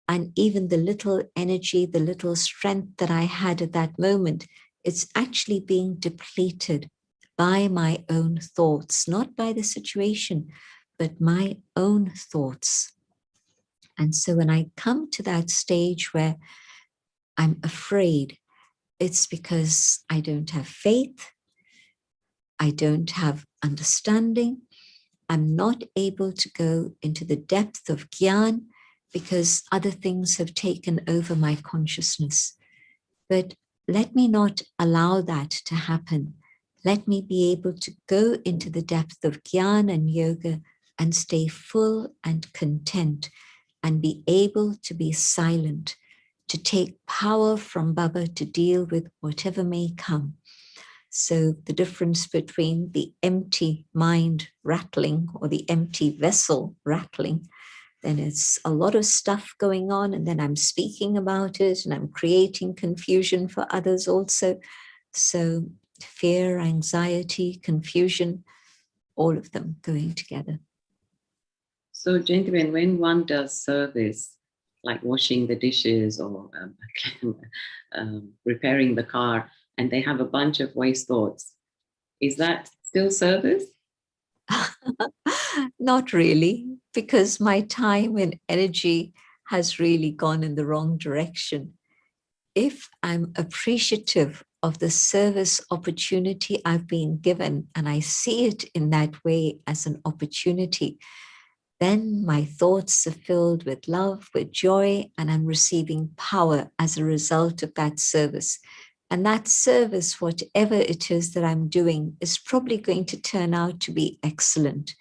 And even the little energy, the little strength that I had at that moment, it's actually being depleted by my own thoughts, not by the situation, but my own thoughts. And so when I come to that stage where I'm afraid, it's because I don't have faith, I don't have understanding, I'm not able to go into the depth of Gyan because other things have taken over my consciousness. But let me not allow that to happen. Let me be able to go into the depth of Gyan and yoga and stay full and content and be able to be silent, to take power from Baba to deal with whatever may come. So the difference between the empty mind rattling or the empty vessel rattling, then it's a lot of stuff going on, and then I'm speaking about it and I'm creating confusion for others also. So fear, anxiety, confusion, all of them going together. So, gentlemen, when one does service, like washing the dishes or repairing the car, and they have a bunch of waste thoughts, is that still service? Not really, because my time and energy has really gone in the wrong direction. If I'm appreciative of the service opportunity I've been given and I see it in that way as an opportunity, then my thoughts are filled with love, with joy, and I'm receiving power as a result of that service. And that service, whatever it is that I'm doing, is probably going to turn out to be excellent.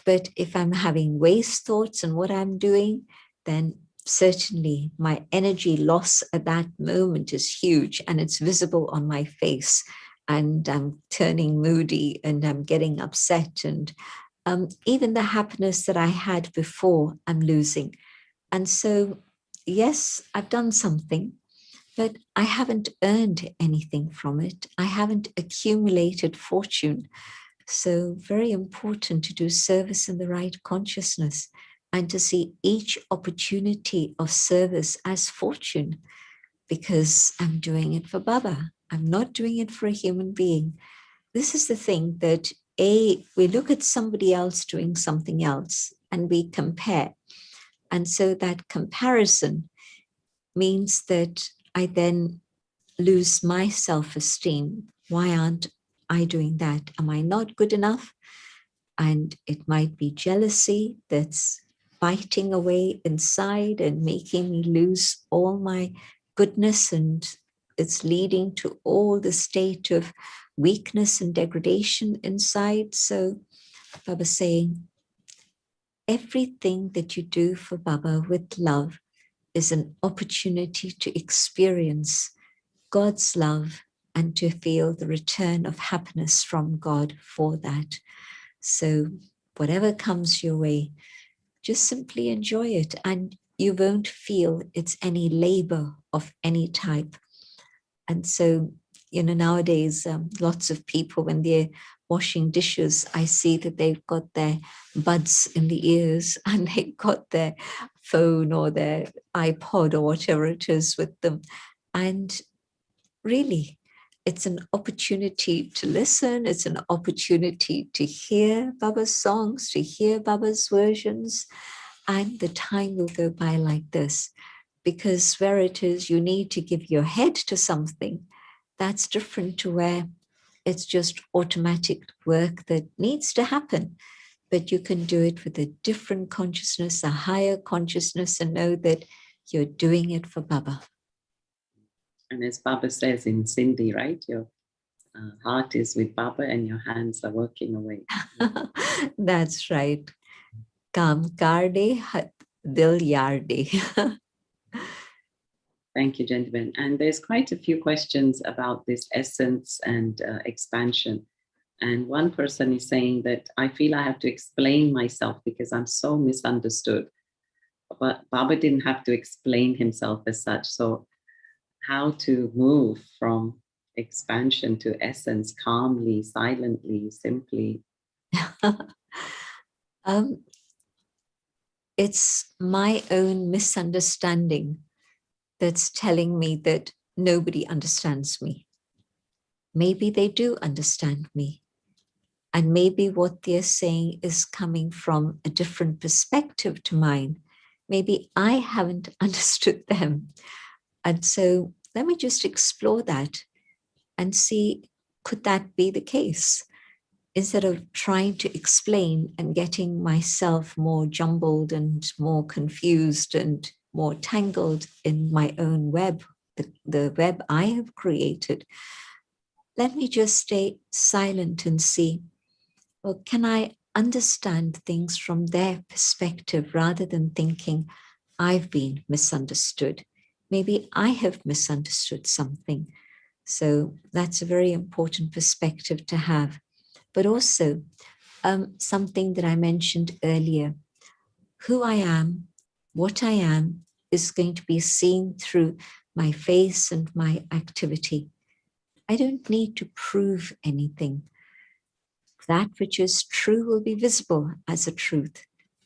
But if I'm having waste thoughts on what I'm doing, then certainly my energy loss at that moment is huge and it's visible on my face. And I'm turning moody and I'm getting upset, and even the happiness that I had before, I'm losing. And so, yes, I've done something, but I haven't earned anything from it. I haven't accumulated fortune. So very important to do service in the right consciousness and to see each opportunity of service as fortune, because I'm doing it for Baba. I'm not doing it for a human being. This is the thing that we look at somebody else doing something else and we compare. And so that comparison means that I then lose my self-esteem. Why aren't I doing that? Am I not good enough? And it might be jealousy that's biting away inside and making me lose all my goodness, and it's leading to all the state of weakness and degradation inside. So Baba's saying, everything that you do for Baba with love is an opportunity to experience God's love and to feel the return of happiness from God for that. So whatever comes your way, just simply enjoy it, and you won't feel it's any labor of any type. And so, nowadays, lots of people, when they're washing dishes, I see that they've got their buds in the ears and they've got their phone or their iPod or whatever it is with them. And really, it's an opportunity to listen. It's an opportunity to hear Baba's songs, to hear Baba's versions. And the time will go by like this, because where it is you need to give your head to something, that's different to where it's just automatic work that needs to happen. But you can do it with a different consciousness, a higher consciousness, and know that you're doing it for Baba. And as Baba says in Sindhi, right? Your heart is with Baba and your hands are working away. That's right. Kam karde hat dil yarde. Thank you, gentlemen. And there's quite a few questions about this essence and expansion. And one person is saying that I feel I have to explain myself because I'm so misunderstood. But Baba didn't have to explain himself as such. So how to move from expansion to essence, calmly, silently, simply? um, it's my own misunderstanding that's telling me that nobody understands me. Maybe they do understand me. And maybe what they're saying is coming from a different perspective to mine. Maybe I haven't understood them. And so let me just explore that and see, could that be the case? Instead of trying to explain and getting myself more jumbled and more confused and more tangled in my own web, the web I have created, let me just stay silent and see, well, can I understand things from their perspective rather than thinking I've been misunderstood? Maybe I have misunderstood something. So that's a very important perspective to have. But also something that I mentioned earlier, who I am, what I am, is going to be seen through my face and my activity. I don't need to prove anything. That which is true will be visible as a truth.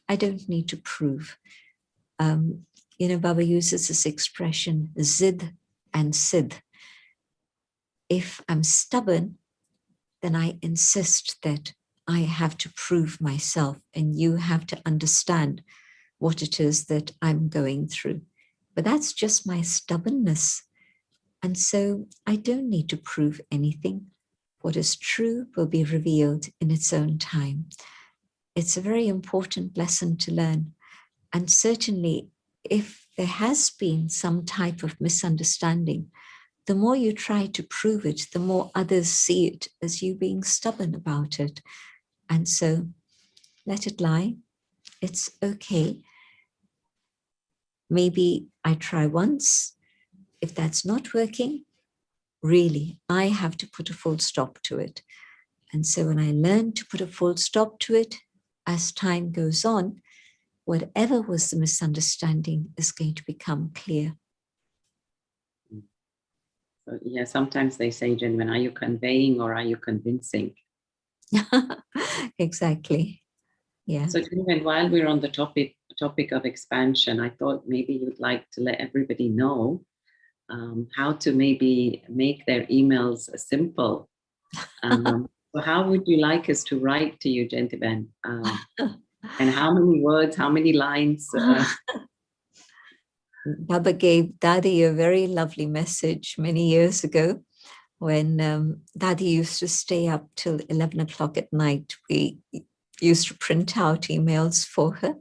I don't need to prove. Baba uses this expression, zid and sid. If I'm stubborn, then I insist that I have to prove myself and you have to understand what it is that I'm going through. But that's just my stubbornness. And so I don't need to prove anything. What is true will be revealed in its own time. It's a very important lesson to learn. And certainly, if there has been some type of misunderstanding, the more you try to prove it, the more others see it as you being stubborn about it. And so let it lie. It's okay. Maybe I try once. If that's not working, really, I have to put a full stop to it. And so when I learn to put a full stop to it, as time goes on, whatever was the misunderstanding is going to become clear. So, yeah, sometimes they say, Genuine, are you conveying or are you convincing? Exactly. Yeah. So, Genuine, while we're on the topic of expansion, I thought maybe you'd like to let everybody know how to maybe make their emails simple. So how would you like us to write to you, Gentiban? And how many words, how many lines? Baba gave Dadi a very lovely message many years ago when Dadi used to stay up till 11 o'clock at night. We used to print out emails for her,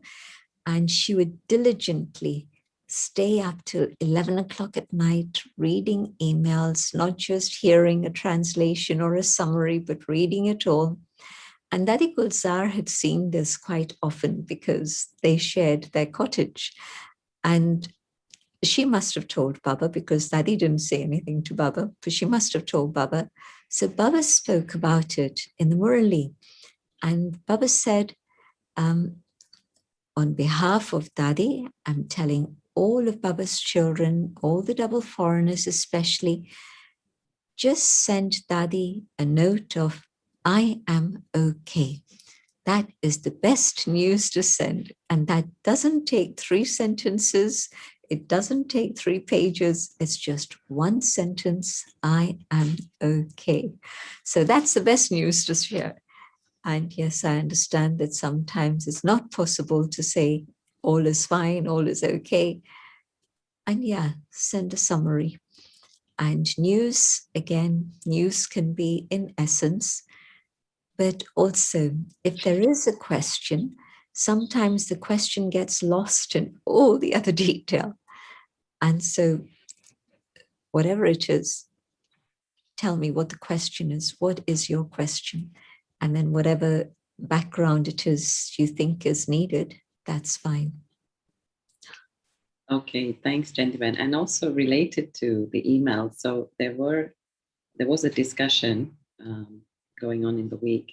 and she would diligently stay up till 11 o'clock at night reading emails, not just hearing a translation or a summary, but reading it all. And Dadi Gulzar had seen this quite often because they shared their cottage. And she must have told Baba, because Dadi didn't say anything to Baba, but she must have told Baba. So Baba spoke about it in the Murli. And Baba said, on behalf of Dadi, I'm telling all of Baba's children, all the double foreigners especially, just send Dadi a note of, I am okay. That is the best news to send. And that doesn't take 3 sentences. It doesn't take 3 pages. It's just 1 sentence. I am okay. So that's the best news to share. And yes, I understand that sometimes it's not possible to say all is fine, all is okay. And yeah, send a summary. And news, again, news can be in essence. But also, if there is a question, sometimes the question gets lost in all the other detail. And so, whatever it is, tell me what the question is. What is your question? And then whatever background it is you think is needed, that's fine. Okay, thanks, Gentiban. And also related to the email, so there was a discussion going on in the week.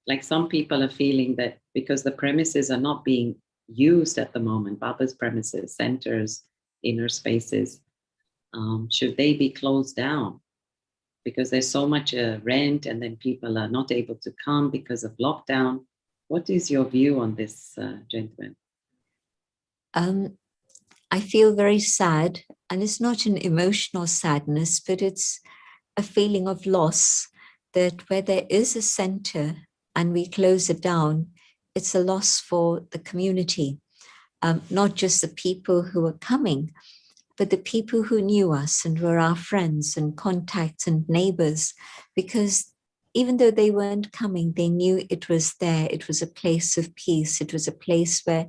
Like some people are feeling that because the premises are not being used at the moment, Baba's premises, centers, inner spaces, Should they be closed down? Because there's so much rent and then people are not able to come because of lockdown. What is your view on this, gentleman? I feel very sad, and it's not an emotional sadness, but it's a feeling of loss, that where there is a center and we close it down, it's a loss for the community, not just the people who are coming, but the people who knew us and were our friends and contacts and neighbors, because even though they weren't coming, they knew it was there. It was a place of peace. It was a place where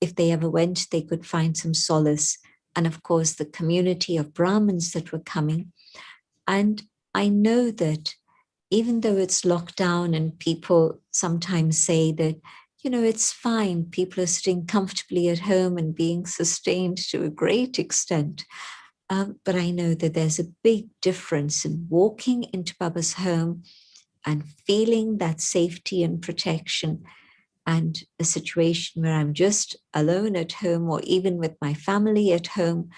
if they ever went, they could find some solace. And of course, the community of Brahmins that were coming. And I know that even though it's locked down and people sometimes say that, you know, it's fine, people are sitting comfortably at home and being sustained to a great extent. But I know that there's a big difference in walking into Baba's home and feeling that safety and protection, and a situation where I'm just alone at home or even with my family at home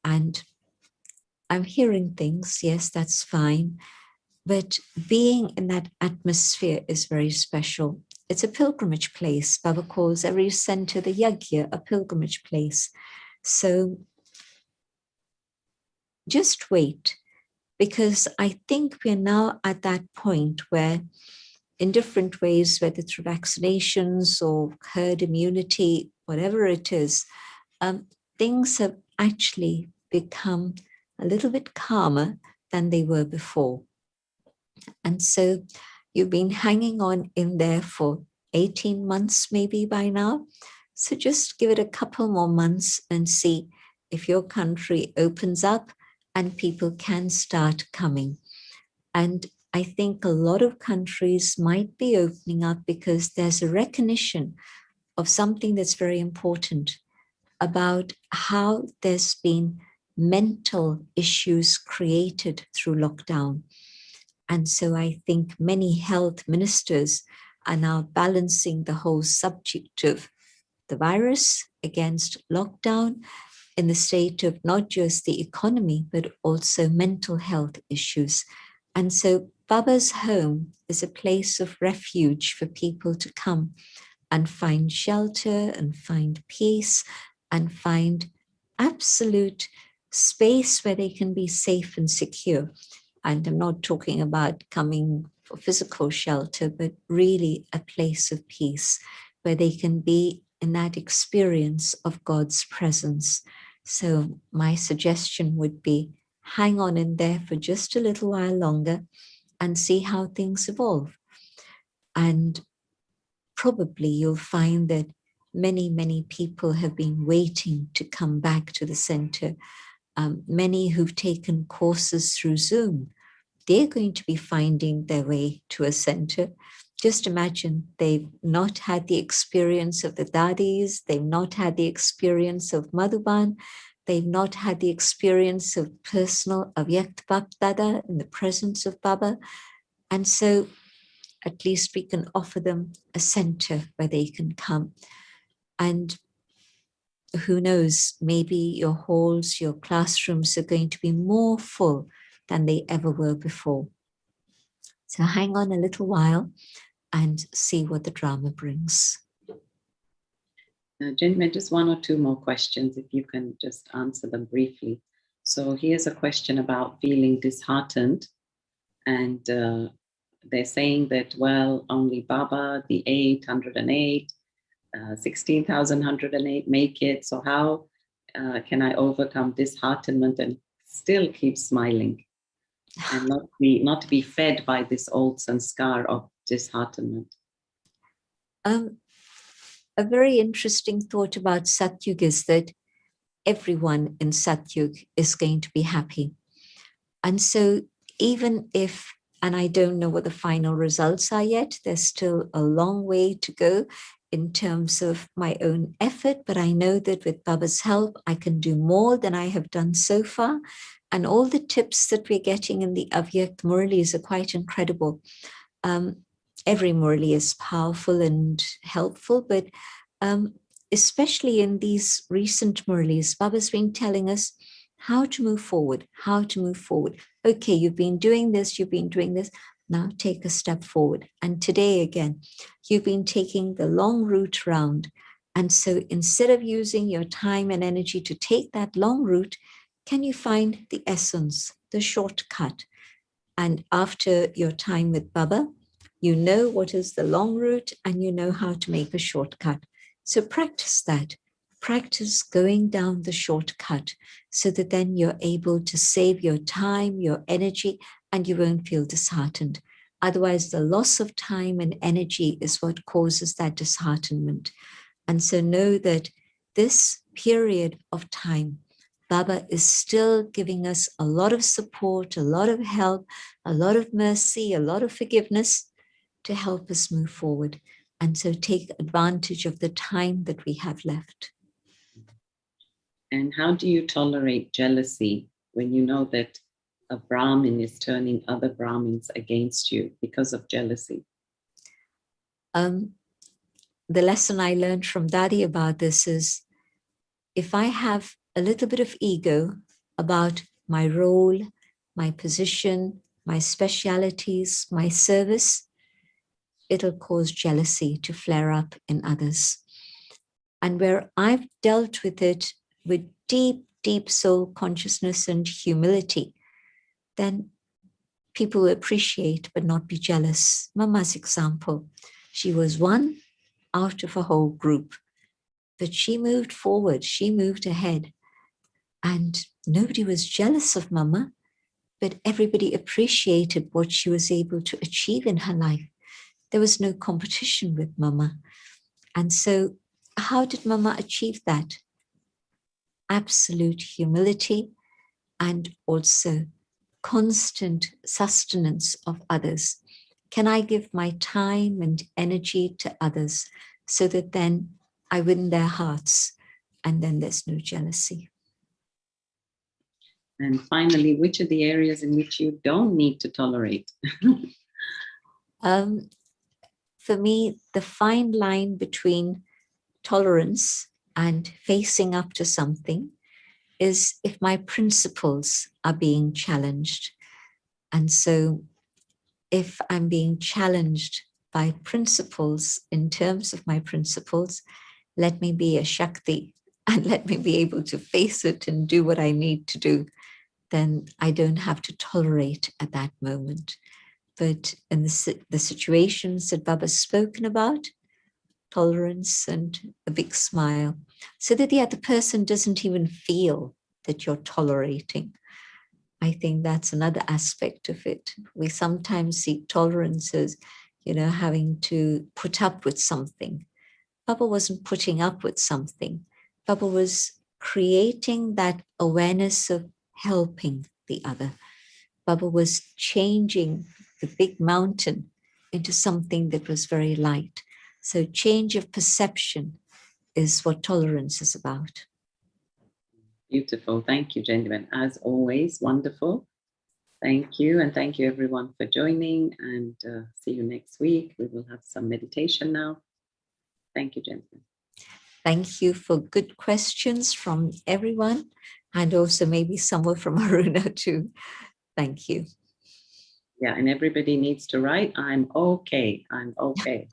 and I'm hearing things. Yes, that's fine. But being in that atmosphere is very special. It's a pilgrimage place. Baba calls every center, the yajna, a pilgrimage place. So just wait, because I think we're now at that point where in different ways, whether through vaccinations or herd immunity, whatever it is, things have actually become a little bit calmer than they were before. And so you've been hanging on in there for 18 months maybe by now. So just give it a couple more months and see if your country opens up and people can start coming. And I think a lot of countries might be opening up because there's a recognition of something that's very important about how there's been mental issues created through lockdown. And so I think many health ministers are now balancing the whole subject of the virus against lockdown in the state of not just the economy, but also mental health issues. And so Baba's home is a place of refuge for people to come and find shelter and find peace and find absolute space where they can be safe and secure. And I'm not talking about coming for physical shelter, but really a place of peace where they can be in that experience of God's presence. So my suggestion would be hang on in there for just a little while longer and see how things evolve. And probably you'll find that many, many people have been waiting to come back to the center. Many who've taken courses through Zoom, they're going to be finding their way to a center. Just imagine they've not had the experience of the dadis, they've not had the experience of Madhuban, they've not had the experience of personal Avyakt Dada in the presence of Baba. And so at least we can offer them a center where they can come. And who knows, maybe your halls, your classrooms are going to be more full than they ever were before. So hang on a little while and see what the drama brings. Gentlemen, just one or two more questions, if you can just answer them briefly. So here's a question about feeling disheartened. And they're saying that, well, only Baba, the 808, 16,108 make it. So how can I overcome disheartenment and still keep smiling and not be fed by this old sanskar of disheartenment? A very interesting thought about Satyug is that everyone in Satyug is going to be happy. And so even if, and I don't know what the final results are yet, there's still a long way to go in terms of my own effort, but I know that with Baba's help, I can do more than I have done so far. And all the tips that we're getting in the Avyakt Murlis are quite incredible. Every Murli is powerful and helpful, but especially in these recent Murlis, Baba's been telling us, how to move forward, how to move forward. Okay, you've been doing this, you've been doing this. Now take a step forward. And today again, you've been taking the long route round. And so instead of using your time and energy to take that long route, can you find the essence, the shortcut? And after your time with Baba, you know what is the long route and you know how to make a shortcut. So practice that. Practice going down the shortcut so that then you're able to save your time, your energy, and you won't feel disheartened. Otherwise, the loss of time and energy is what causes that disheartenment. And so know that this period of time, Baba is still giving us a lot of support, a lot of help, a lot of mercy, a lot of forgiveness to help us move forward. And so take advantage of the time that we have left. And how do you tolerate jealousy when you know that a Brahmin is turning other Brahmins against you because of jealousy? The lesson I learned from Daddy about this is, if I have a little bit of ego about my role, my position, my specialities, my service, it'll cause jealousy to flare up in others. And where I've dealt with it with deep, deep soul consciousness and humility, then people will appreciate but not be jealous. Mama's example, she was one out of a whole group, but she moved forward, she moved ahead, and nobody was jealous of Mama, but everybody appreciated what she was able to achieve in her life. There was no competition with Mama. And so how did Mama achieve that? Absolute humility and also constant sustenance of others. Can I give my time and energy to others so that then I win their hearts and then there's no jealousy? And finally, which are the areas in which you don't need to tolerate? For me, the fine line between tolerance and facing up to something is if my principles are being challenged. And so if I'm being challenged by principles, in terms of my principles, let me be a Shakti and let me be able to face it and do what I need to do. Then I don't have to tolerate at that moment. But in the situations that Baba's spoken about, tolerance and a big smile, so that the other person doesn't even feel that you're tolerating. I think that's another aspect of it. We sometimes see tolerance as, having to put up with something. Baba wasn't putting up with something. Baba was creating that awareness of helping the other. Baba was changing the big mountain into something that was very light. So change of perception is what tolerance is about. Beautiful. Thank you, Genuine. As always, wonderful. Thank you. And thank you, everyone, for joining. And see you next week. We will have some meditation now. Thank you, Genuine. Thank you for good questions from everyone. And also maybe somewhere from Aruna too. Thank you. Yeah, and everybody needs to write, I'm okay. I'm okay.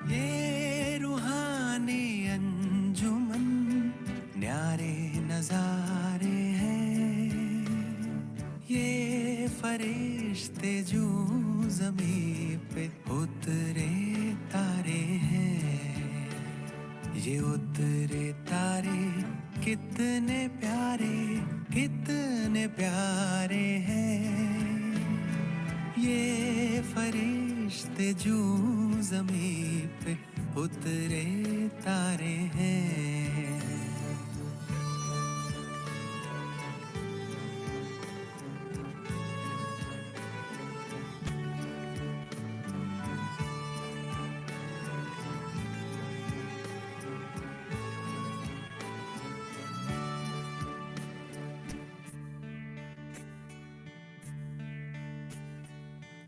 ये रूहानी अंजुमन न्यारे नजारे हैं, ये फरिश्ते जो ज़मीं पे उतरे तारे हैं, ये उतरे तारे कितने प्यारे हैं, ये फरिश्ते जो ज़मीं पे उतरे तारे हैं।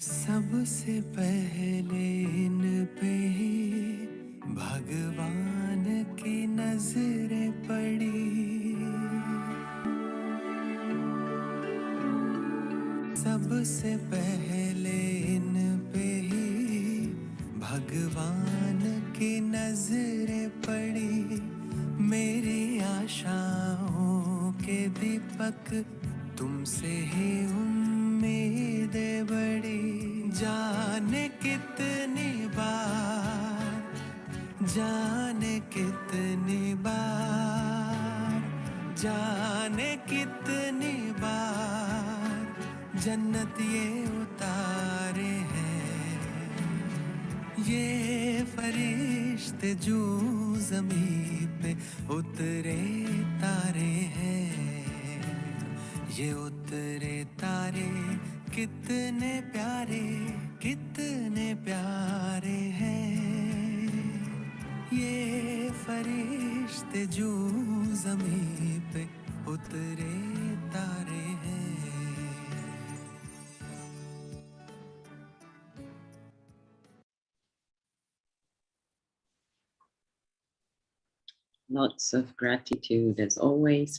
सबसे पहले इन पे ही भगवान की नजरें पड़ी। सबसे पहले इन पे ही भगवान की नजरें पड़ी। मेरी आशाओं के दीपक तुमसे ही उम्मीदें बड़ी। जाने कितनी बार, जाने कितनी बार, जाने कितनी बार जन्नत ये उतारे हैं। ये फरिश्ते जो ज़मीं पे उतरे तारे हैं। ये उतरे तारे कितने प्यारे, कितने प्यारे हैं। ये फरिश्ते जो ज़मीं पे उतरे तारे हैं। Lots of gratitude as always